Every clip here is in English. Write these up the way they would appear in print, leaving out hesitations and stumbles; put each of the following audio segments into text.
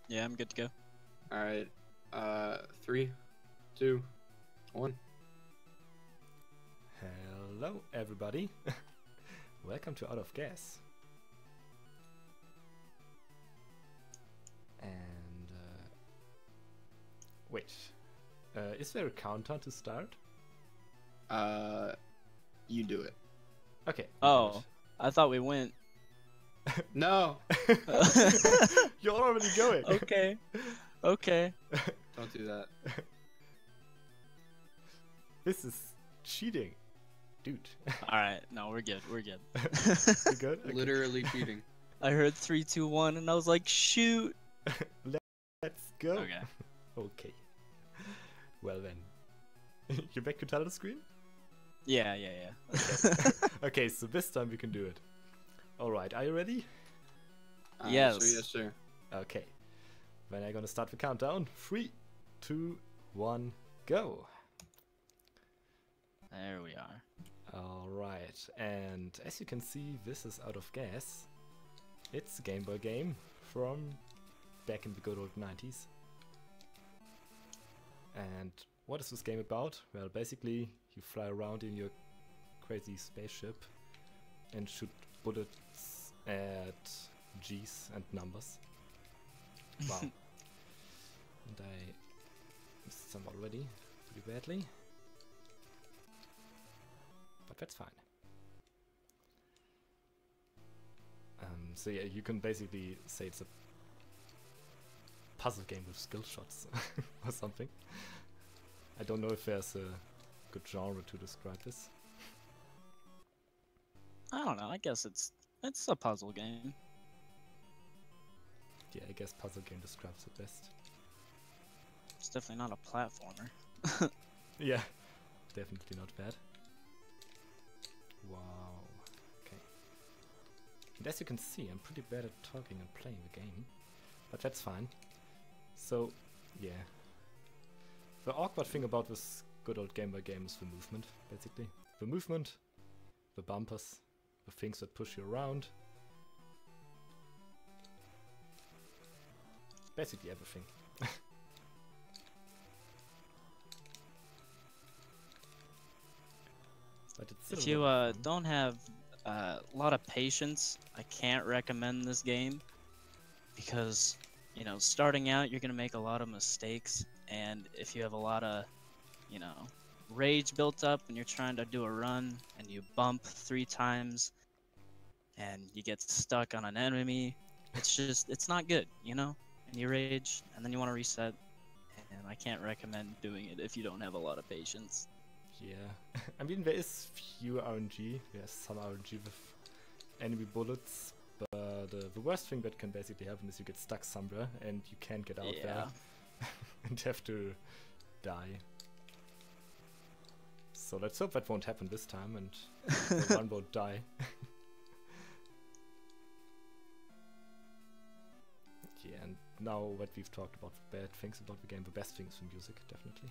Yeah, I'm good to go. Alright. 3, 2, 1. Hello, everybody. Welcome to Out of Gas. And wait, is there a countdown to start? You do it. Okay. Oh, I thought we went. No! You're already going. Okay. Okay. Don't do that. This is cheating, dude. Alright, no, we're good. We're good. You good? Okay. Literally cheating. I heard 3, 2, 1, and I was like, shoot. Let's go. Okay. Okay. Well then. You're back to title screen? Yeah. Okay. Okay, so this time we can do it. Alright, are you ready? Yes. Sir, yes, sir. Okay. When I'm gonna start the countdown. 3, 2, 1, go. There we are. Alright, and as you can see, this is Out of Gas. It's a Game Boy game from back in the good old 90s. And what is this game about? Well, basically, you fly around in your crazy spaceship and shoot bullets at G's and numbers. Wow. And I missed some already, pretty badly. But that's fine. So yeah, you can basically say it's a puzzle game with skill shots or something. I don't know if there's a good genre to describe this. I don't know. I guess it's a puzzle game. Yeah, I guess puzzle game describes it best. It's definitely not a platformer. Yeah, definitely not bad. Wow. Okay. And as you can see, I'm pretty bad at talking and playing the game, but that's fine. So, yeah. The awkward thing about this good old Game Boy game is the movement, basically. The movement, the bumpers, the things that push you around. Basically everything. But it's still If a you lot of fun. don't have a lot of patience, I can't recommend this game because, you know, starting out you're gonna make a lot of mistakes, and if you have a lot of, you know, rage built up and you're trying to do a run and you bump 3 times and you get stuck on an enemy, it's not good, you know? And you rage and then you want to reset, and I can't recommend doing it if you don't have a lot of patience. Yeah, I mean there is few RNG, there's some RNG with enemy bullets, but the worst thing that can basically happen is you get stuck somewhere and you can't get out there and have to die. So let's hope that won't happen this time and no one won't die. Yeah, and now that we've talked about bad things about the game, the best things from music, definitely.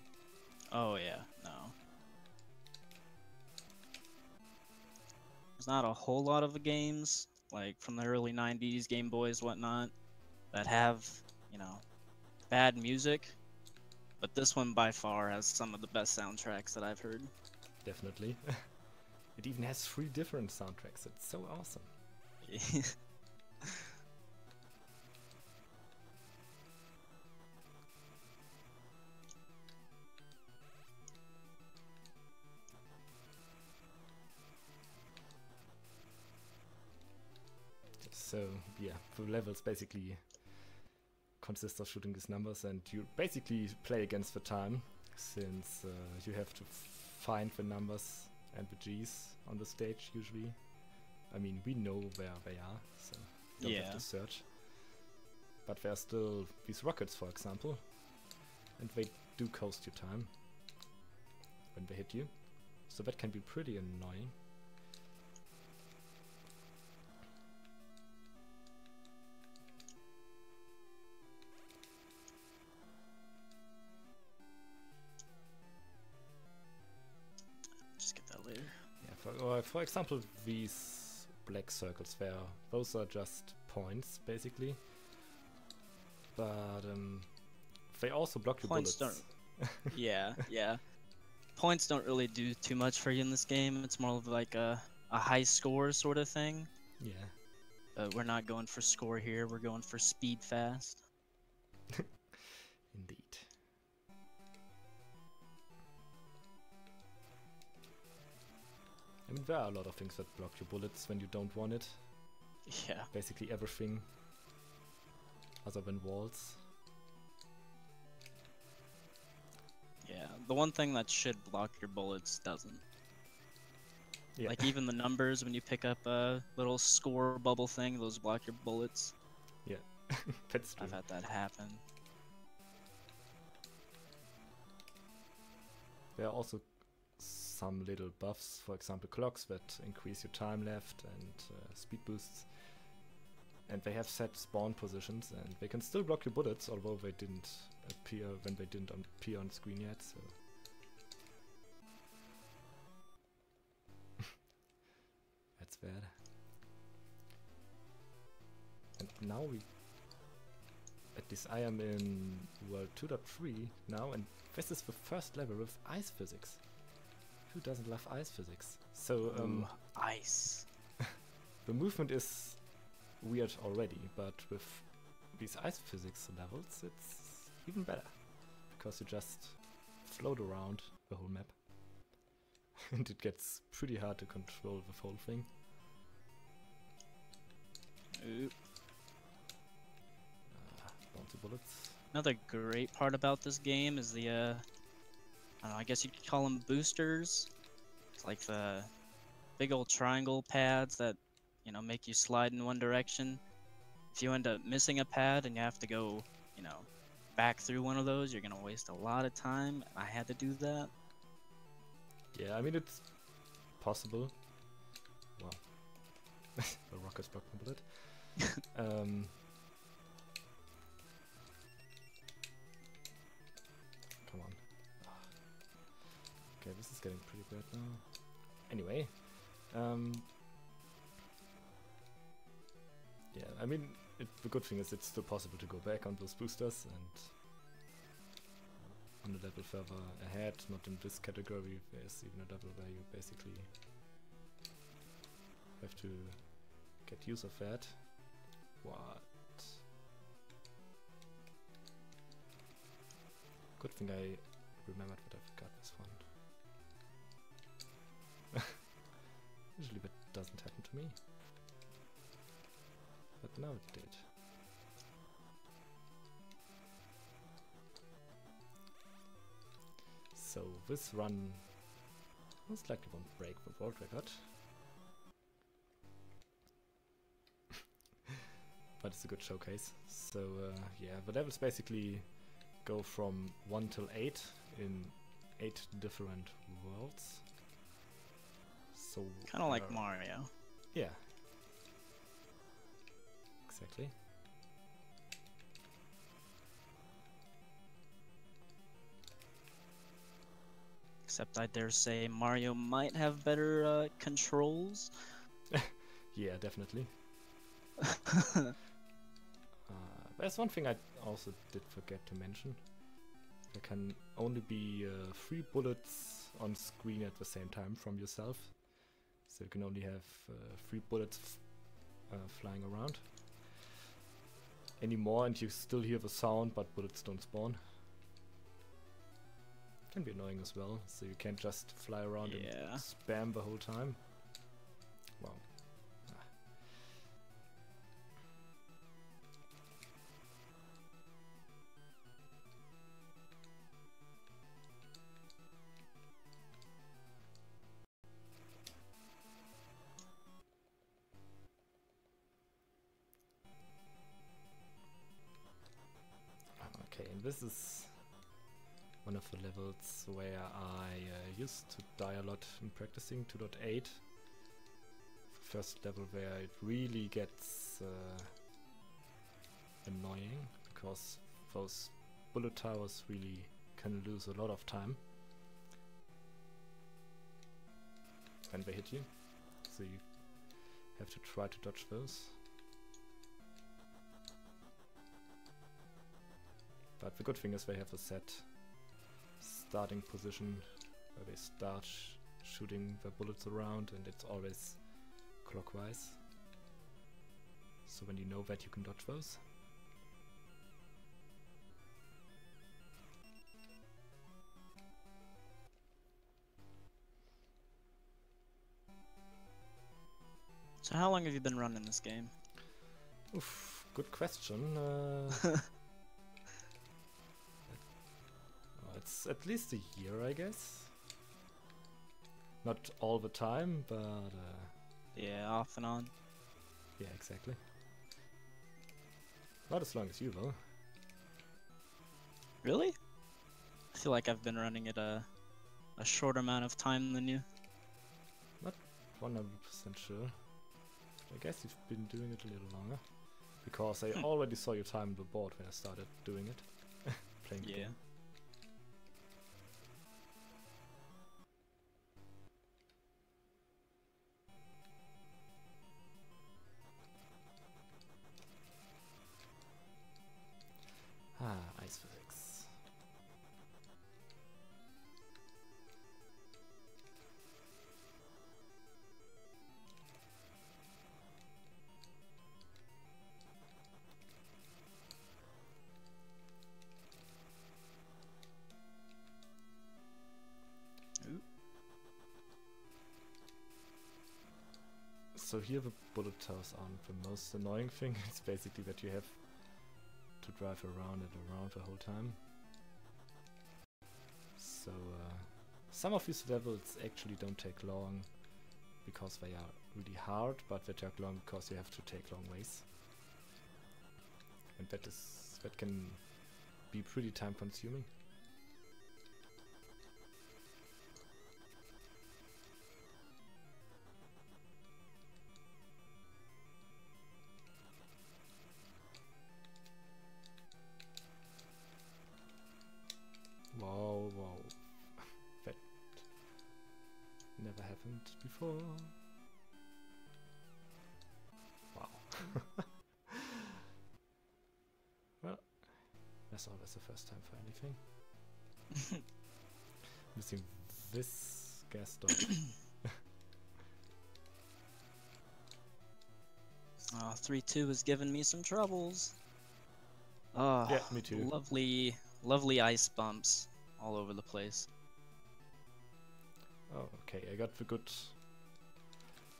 Oh yeah, no. There's not a whole lot of the games, like from the early 90s, Game Boys, whatnot, that have, you know, bad music. But this one by far has some of the best soundtracks that I've heard. Definitely. It even has 3 different soundtracks, it's so awesome. So yeah, the levels basically consist of shooting these numbers, and you basically play against the time, since you have to find the numbers and the G's on the stage usually. I mean, we know where they are, so you don't have to search. But there are still these rockets, for example, and they do cost you time when they hit you, so that can be pretty annoying. For example, these black circles there, those are just points, basically. but they also block your Points bullets. Yeah, yeah. Points don't really do too much for you in this game. It's more of like a high score sort of thing. Yeah. We're not going for score here. We're going for speed fast. Indeed. I mean, there are a lot of things that block your bullets when you don't want it. Yeah. Basically everything other than walls. Yeah. The one thing that should block your bullets doesn't. Yeah. Like even the numbers, when you pick up a little score bubble thing, those block your bullets. Yeah. That's true. I've had that happen. There are also some little buffs, for example clocks that increase your time left and speed boosts. And they have set spawn positions and they can still block your bullets, although they didn't appear when they didn't appear on screen yet. So that's bad. And now at least I am in world 2.3 now, and this is the first level with ice physics. Who doesn't love ice physics? So Ooh, ice. the movement is weird already, but with these ice physics levels it's even better, because you just float around the whole map and it gets pretty hard to control the whole thing. Ooh. Bouncy bullets. Another great part about this game is the, I don't know, I guess you could call them boosters. It's like the big old triangle pads that, you know, make you slide in one direction. If you end up missing a pad and you have to go, you know, back through one of those, you're gonna waste a lot of time. And I had to do that. Yeah, I mean it's possible. Wow. The rockets blocked my bullet. Come on. Okay, this is getting pretty bad now. Anyway, yeah, I mean, the good thing is it's still possible to go back on those boosters and on a level further ahead, not in this category, there's even a level where you basically have to get use of that. What? Good thing I remembered that I forgot this one. Usually that doesn't happen to me. But now it did. So this run most likely won't break the world record. But it's a good showcase. So yeah, the levels basically go from 1 till 8 in 8 different worlds. So Kind of like Mario. yeah. Exactly. Except I dare say Mario might have better controls. Yeah, definitely. There's one thing I also did forget to mention. There can only be 3 bullets on screen at the same time from yourself. So you can only have 3 bullets flying around. Any more and you still hear the sound, but bullets don't spawn. Can be annoying as well, so you can't just fly around and spam the whole time. Wow. Okay, and this is one of the levels where I used to die a lot in practicing 2.8. First level where it really gets annoying, because those bullet towers really can lose a lot of time when they hit you, so you have to try to dodge those. But the good thing is they have a set starting position where they start shooting the bullets around, and it's always clockwise. So when you know that, you can dodge those. So how long have you been running this game? Oof, good question. It's at least a year, I guess. Not all the time, but Yeah, off and on. yeah, exactly. Not as long as you, though. Really? I feel like I've been running it a short amount of time than you. Not 100% sure. I guess you've been doing it a little longer. Because I already saw your time on the board when I started doing it. Playing the Yeah. game. Ah, ice physics. Ooh. So here the bullet towers aren't the most annoying thing. It's basically that you have to drive around and around the whole time. So some of these levels actually don't take long because they are really hard, but they take long because you have to take long ways. And that can be pretty time consuming. Wow, wow. That never happened before. Wow. Well, that's always the first time for anything. Missing this gas stove. Oh, 3-2 is giving me some troubles. Oh, Yeah, me too. Lovely ice bumps all over the place. Oh, okay, I got the good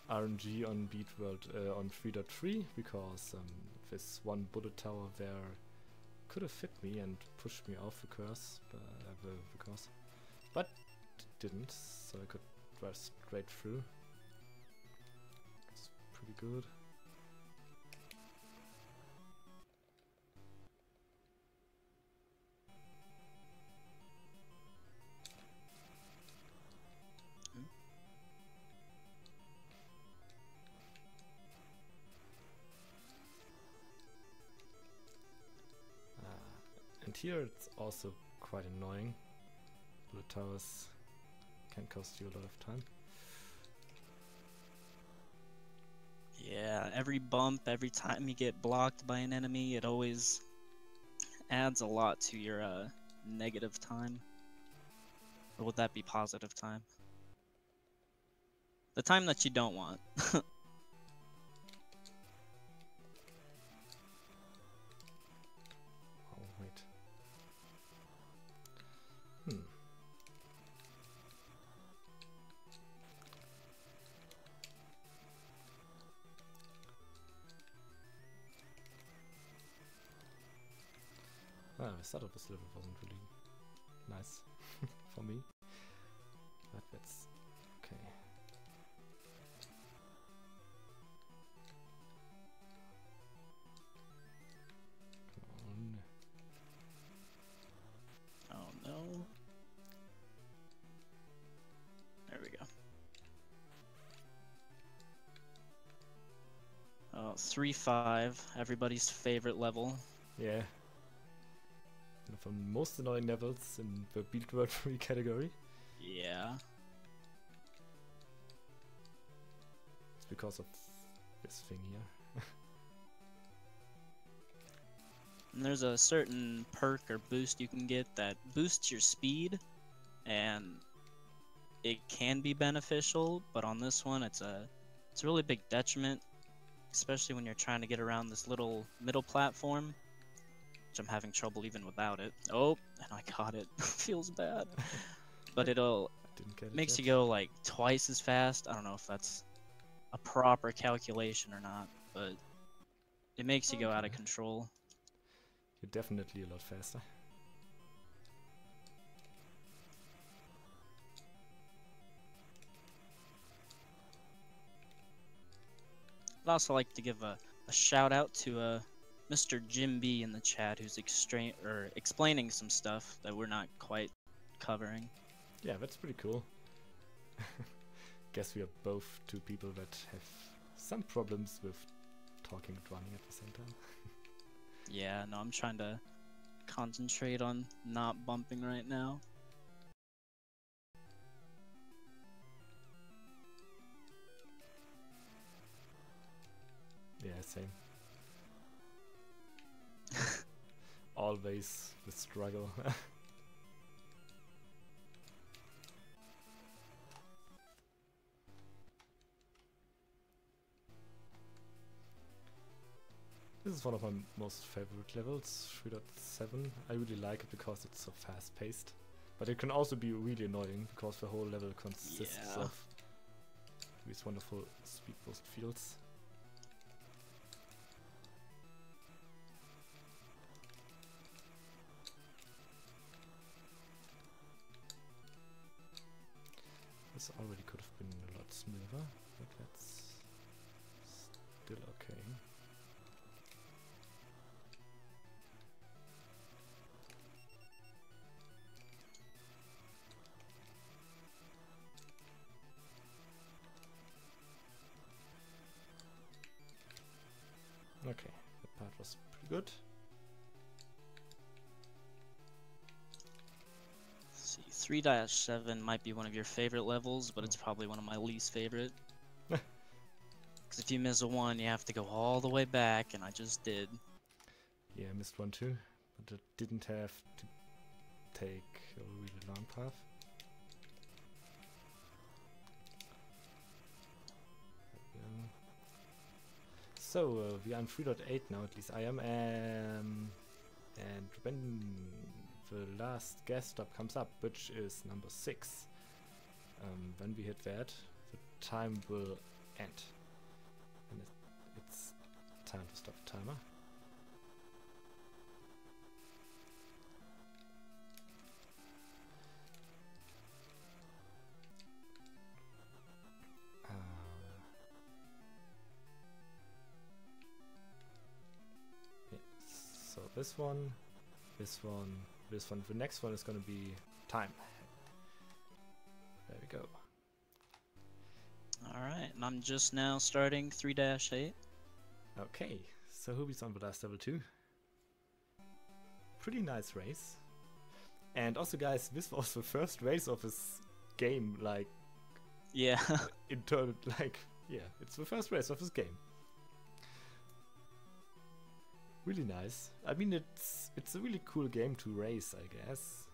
RNG on Beat World on 3.3 because this one bullet tower there could have hit me and pushed me off the course, but it didn't, so I could drive straight through. It's pretty good. And here it's also quite annoying. Bullet towers can cost you a lot of time. Yeah, every bump, every time you get blocked by an enemy, it always adds a lot to your negative time. Or would that be positive time? The time that you don't want. Oh, wait. Ah, I thought this level wasn't really nice for me. But that's okay. Come on. Oh no. There we go. Oh, 3-5, everybody's favorite level. Yeah. One of the most annoying levels in the Beat World 3 category. Yeah. It's because of this thing here. And there's a certain perk or boost you can get that boosts your speed, and it can be beneficial, but on this one it's a really big detriment, especially when you're trying to get around this little middle platform, which I'm having trouble even without it. Oh, and I caught it. Feels bad. But it'll Didn't get it makes yet. you go like twice as fast. I don't know if that's a proper calculation or not, but it makes you go out of Okay. control. You're definitely a lot faster. I'd also like to give a shout out to Mr. Jim B in the chat, who's explaining some stuff that we're not quite covering. Yeah, that's pretty cool. Guess we are both two people that have some problems with talking and running at the same time. Yeah, no, I'm trying to concentrate on not bumping right now. Yeah, same. Always the struggle. This is one of my most favorite levels, 3.7. I really like it because it's so fast paced. But it can also be really annoying because the whole level consists Yeah. of these wonderful speed boost fields. This already could have been a lot smoother, but that's still okay. Okay, that part was pretty good. Let's see, 3-7 might be one of your favorite levels, but it's probably one of my least favorite. Because if you miss a one, you have to go all the way back, and I just did. Yeah, I missed one too, but I didn't have to take a really long path. Yeah. So we are on 3.8 now, at least I am, and when the last gas stop comes up, which is number 6, when we hit that, the time will end, and it's time to stop the timer. So this one, this one, this one. The next one is gonna be time. There we go. Alright, and I'm just now starting 3-8. Okay, so Hobie's on the last level too. Pretty nice race. And also guys, this was the first race of this game, like, Yeah. in total, like, yeah, it's the first race of this game. Really nice. I mean, it's a really cool game to race, I guess.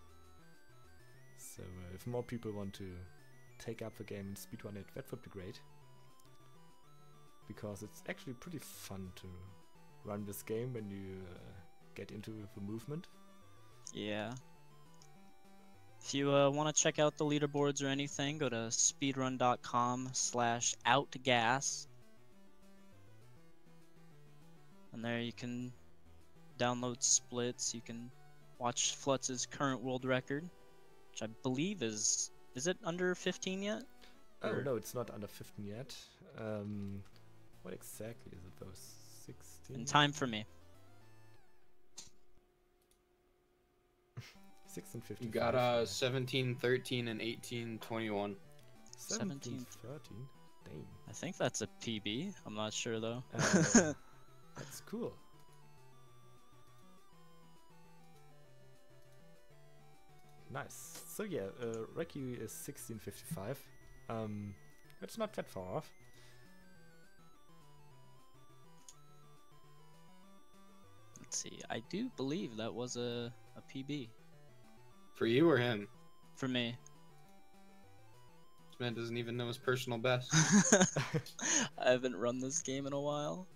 So if more people want to take up the game and speedrun it, that would be great. Because it's actually pretty fun to run this game when you get into the movement. Yeah. If you want to check out the leaderboards or anything, go to speedrun.com/outgas. And there you can download splits. You can watch Flutz's current world record, which I believe is it under 15 yet? Oh no, it's not under 15 yet. What exactly is it though? 16? In time for me. 16.55. You got 17:13 and 18:21. 17.13? Dang. I think that's a PB. I'm not sure though. That's cool. Nice. So yeah, Reki is 16.55. It's not that far off. Let's see. I do believe that was a PB For you or him? for me. This man doesn't even know his personal best. I haven't run this game in a while.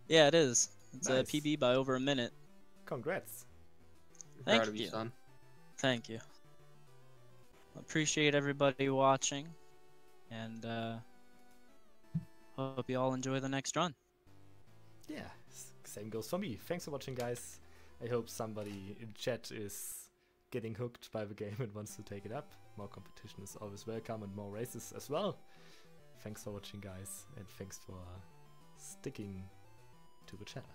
Yeah, it is. It's Nice. a PB by over a minute. Congrats. I'm Thank proud of you, you. son. Thank you. Appreciate everybody watching, and hope you all enjoy the next run. Yeah, same goes for me. Thanks for watching, guys. I hope somebody in chat is getting hooked by the game and wants to take it up. More competition is always welcome and more races as well. Thanks for watching, guys, and thanks for sticking to the channel.